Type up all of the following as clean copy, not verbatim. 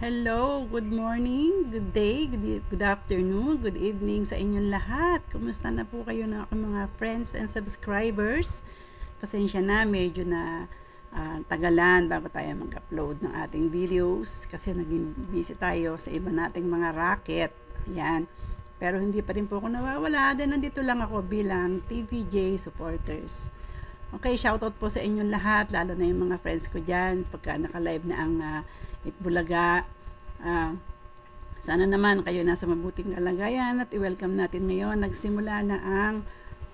Hello, good morning, good day, good afternoon, good evening sa inyong lahat. Kumusta na po kayo ng aking mga friends and subscribers? Pasensya na, medyo na tagalan bago tayo mag-upload ng ating videos kasi naging busy tayo sa iba nating mga racket. Yan. Pero hindi pa rin po ako nawawala. Nandito lang ako bilang TVJ supporters. Okay, shoutout po sa inyong lahat, lalo na yung mga friends ko dyan pagka naka-live na ang Itbulaga. Sana naman kayo nasa mabuting kalagayan at i-welcome natin ngayon. Nagsimula na ang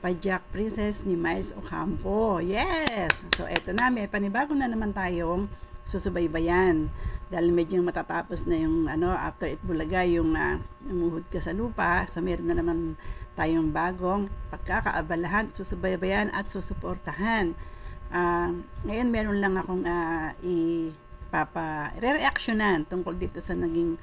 Pajak Princess ni Miles Ocampo. Yes! So eto na, may panibago na naman tayong susubaybayan. Dahil medyo matatapos na yung after Itbulaga, yung umuhod ka sa lupa. So meron na naman tayong bagong pagkakaabalahan, susubaybayan at susuportahan. Ngayon meron lang akong re-reactionan tungkol dito sa naging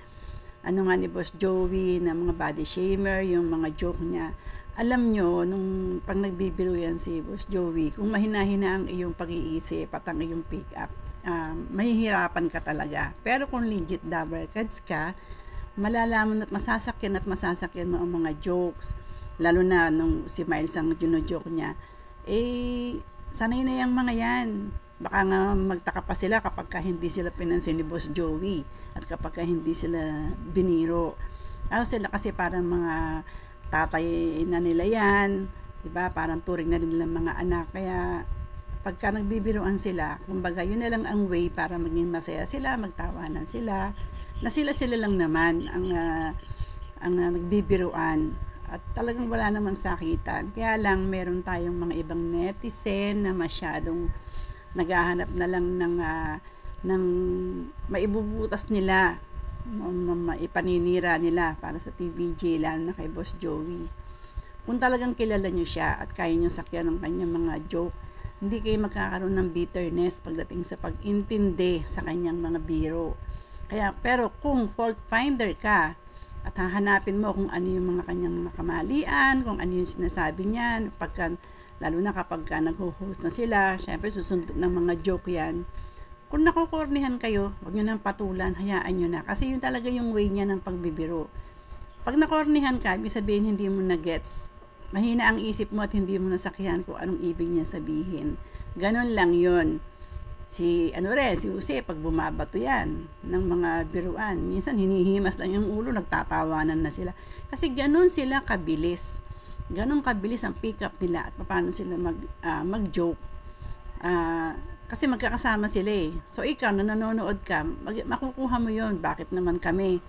ni Boss Joey na mga body shamer, yung mga joke niya. Alam nyo, nung pag nagbibiro yan si Boss Joey, kung mahina-hina ang iyong pag-iisip at ang iyong pick-up, mahihirapan ka talaga. Pero kung legit double cards ka, malalaman at masasakyan mo ang mga jokes. Lalo na nung si Miles ang joke niya, sanay na yung mga yan. Baka nga magtaka pa sila kapag hindi sila pinansin ni Boss Joey at kapag hindi sila biniro. Sila kasi parang mga tatay na nila yan, diba? Parang turing na rin nilang mga anak. Kaya pagka nagbibiruan sila, kumbaga yun na lang ang way para maging masaya sila, magtawanan sila, na sila lang naman ang nagbibiruan. At talagang wala namang sakitan. Kaya lang meron tayong mga ibang netizen na masyadong naghahanap na lang ng maibubutas nila, maipaninira nila para sa TVJ, lalo na kay Boss Joey. Kung talagang kilala nyo siya at kaya nyo sakyan ng kanyang mga joke, hindi kayo magkakaroon ng bitterness pagdating sa pag-intindi sa kanyang mga biro. Pero kung fault finder ka at hahanapin mo kung ano yung mga kanyang kamalian, kung ano yung sinasabi niyan, lalo na kapag nag-host na sila, syempre susundot ng mga joke yan. Kung nakukornihan kayo, huwag nyo nang patulan, hayaan nyo na. Kasi yun talaga yung way niya ng pagbibiro. Pag nakornihan ka, ibig sabihin hindi mo na gets. Mahina ang isip mo at hindi mo nasakihan kung anong ibig niya sabihin. Ganon lang yun. Si Jose, pag bumabato yan ng mga biruan, minsan hinihimas lang yung ulo, nagtatawanan na sila. Kasi ganon sila kabilis. Ganon kabilis ang pick up nila at paano sila mag-joke. Kasi magkakasama sila eh. So ikaw na nanonood ka, makukuha mo yon. Bakit naman kami?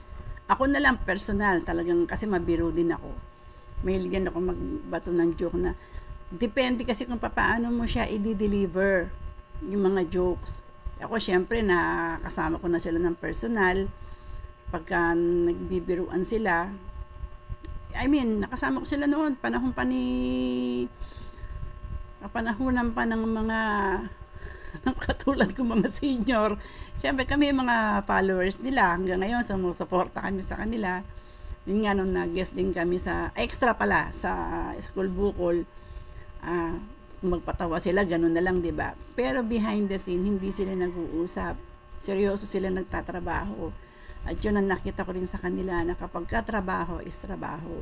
Ako na lang personal, talagang kasi mabiro din ako. Mahilig ako magbato ng joke na depende kasi kung paano mo siya i-deliver yung mga jokes. Ako syempre kasama ko na sila ng personal. Pagka nagbibiruan sila, nakasama ko sila noon, panahonan pa ng mga katulad ko mga senior. Siyempre kami mga followers nila hanggang ngayon, sumusuporta kami sa kanila. Yun nga nung nag-guest din kami sa School Bukol, magpatawa sila, ganun na lang, diba? Pero behind the scene, hindi sila nag-uusap. Seryoso sila nagtatrabaho. At yun ang nakita ko rin sa kanila na kapag trabaho is trabaho.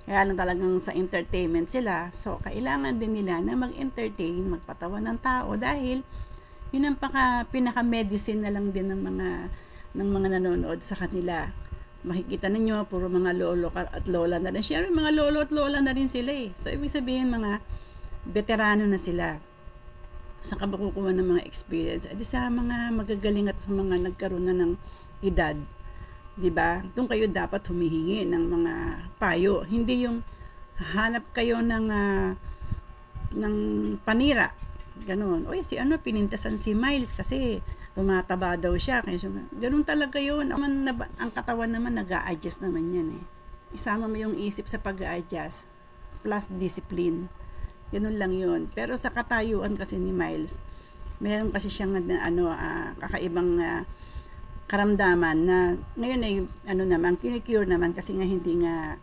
Kaya lang talagang sa entertainment sila. So, kailangan din nila na mag-entertain, magpatawa ng tao dahil yun ang pinaka-medicine na lang din ng mga nanonood sa kanila. Makikita ninyo, puro mga lolo at lola na rin. Siyempre, mga lolo at lola na rin sila eh. So, ibig sabihin mga veterano na sila. Saan ka ba kukuha ng mga experience? At sa mga magagaling at sa mga nagkaroon na ng edad, 'di ba? Doon kayo dapat humihingi ng mga payo, hindi yung hanap kayo ng panira. Ganon. Oy, pinintasan si Miles kasi tumataba daw siya. Ganon talaga 'yun. Ang katawan naman nag-a-adjust naman 'yan eh. Isama mo yung isip sa pag-a-adjust plus discipline. Ganon lang 'yun. Pero sa katayuan kasi ni Miles, meron kasi siyang kakaibang karamdaman na ngayon ay kinikure naman kasi nga hindi nga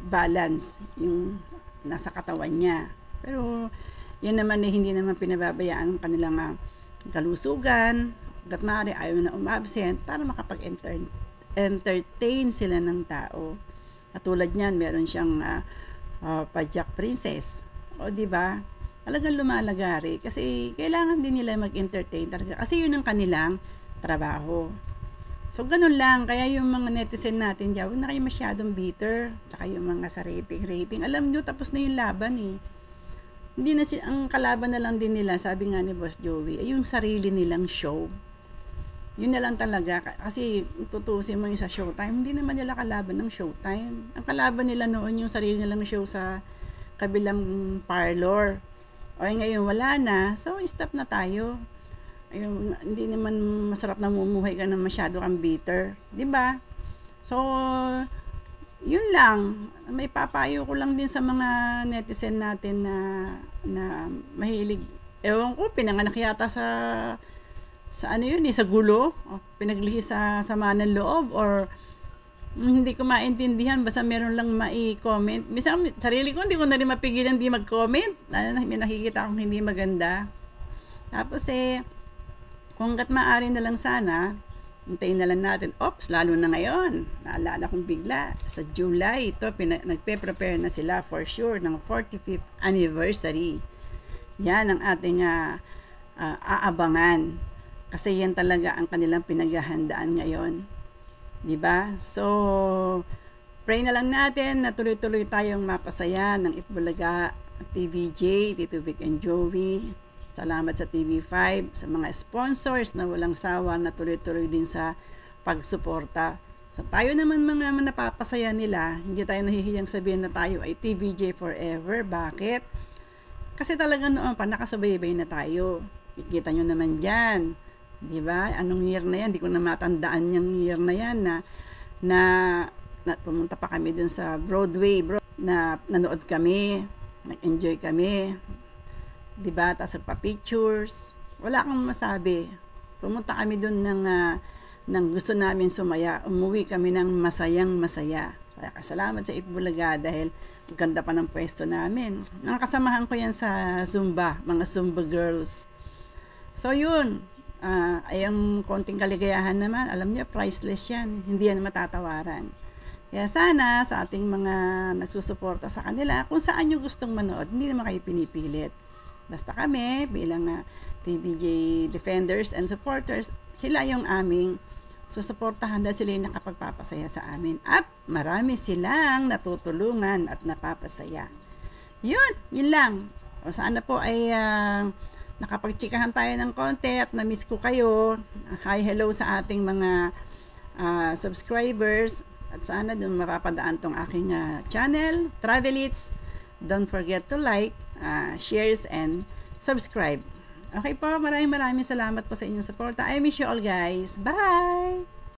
balance yung nasa katawan niya. Pero yan naman hindi naman pinababayaan ang kanilang kalusugan, Hanggat maaari ayaw na umabsent para makapag-entertain sila ng tao. Katulad niyan, meron siyang Pajak Princess. O di ba? Talagang lumalagari kasi kailangan din nila mag-entertain talaga kasi yun ang kanilang trabaho. So, ganun lang. Kaya yung mga netizen natin dyan, huwag na kayo masyadong bitter. Tsaka yung mga sa rating. Alam nyo, tapos na yung laban eh. Hindi na ang kalaban na lang din nila, sabi nga ni Boss Joey, ay yung sarili nilang show. Yun na lang talaga. Kasi tutusin mo yung sa Showtime, hindi naman nila kalaban ng Showtime. Ang kalaban nila noon yung sarili nilang show sa kabilang parlor. O ngayon wala na, so stop na tayo. Ayun, hindi naman masarap na mumuhay ka na masyado kang bitter, 'di ba? So yun lang, may papayo ko lang din sa mga netizen natin na mahilig. Ewan ko, pinanganak yata sa ano yun sa gulo, o pinaglihi sa sama ng loob, or hindi ko maintindihan, basta meron lang mai-comment. Minsan sarili ko hindi ko na rin mapigilan di mag-comment. May nakikita akong hindi maganda. Tapos kung gat maaari na lang sana, hintayin na lang natin. Oops, lalo na ngayon. Naalala kong bigla, sa July, ito, nagpe-prepare na sila for sure ng 45th anniversary. Yan ang ating aabangan. Kasi yan talaga ang kanilang pinaghahandaan ngayon. Diba? So, pray na lang natin na tuloy-tuloy tayong mapasaya ng Itbulaga, TVJ, Tito Vic and Joey. Salamat sa TV5, sa mga sponsors na walang sawa na tuloy-tuloy din sa pagsuporta. So tayo naman mga napapasaya nila, hindi tayo nahihiyang sabihin na tayo ay TVJ forever. Bakit? Kasi talaga noon pa nakasubaybay na tayo. Kikita nyo naman dyan. Diba? Anong year na yan? Hindi ko na matandaan yung year na yan na pumunta pa kami dun sa Broadway. Na nanood kami, nag-enjoy kami. Diba? Tapos pa-pictures. Wala kang masabi. Pumunta kami doon ng gusto namin sumaya. Umuwi kami ng masayang-masaya. Salamat sa Itbulaga dahil ganda pa ng pwesto namin. Nakasamahan ko yan sa Zumba, mga Zumba girls. So yun, ay ang konting kaligayahan naman. Alam niyo, priceless yan. Hindi yan matatawaran. Kaya sana sa ating mga nagsusuporta sa kanila, kung saan nyo gustong manood, hindi naman kayo pinipilit. Basta kami, bilang TVJ defenders and supporters, sila yung aming susuportahan dahil sila yung nakapagpapasaya sa amin. At marami silang natutulungan at napapasaya. Yun lang. O sana po ay nakapagtsikahan tayo ng konti at na-miss ko kayo. Hi, hello sa ating mga subscribers. At sana dun mapapadaan tong aking channel, Travelits. Don't forget to like, shares, and subscribe. Okay po, maraming salamat po sa inyong support. I miss you all guys. Bye!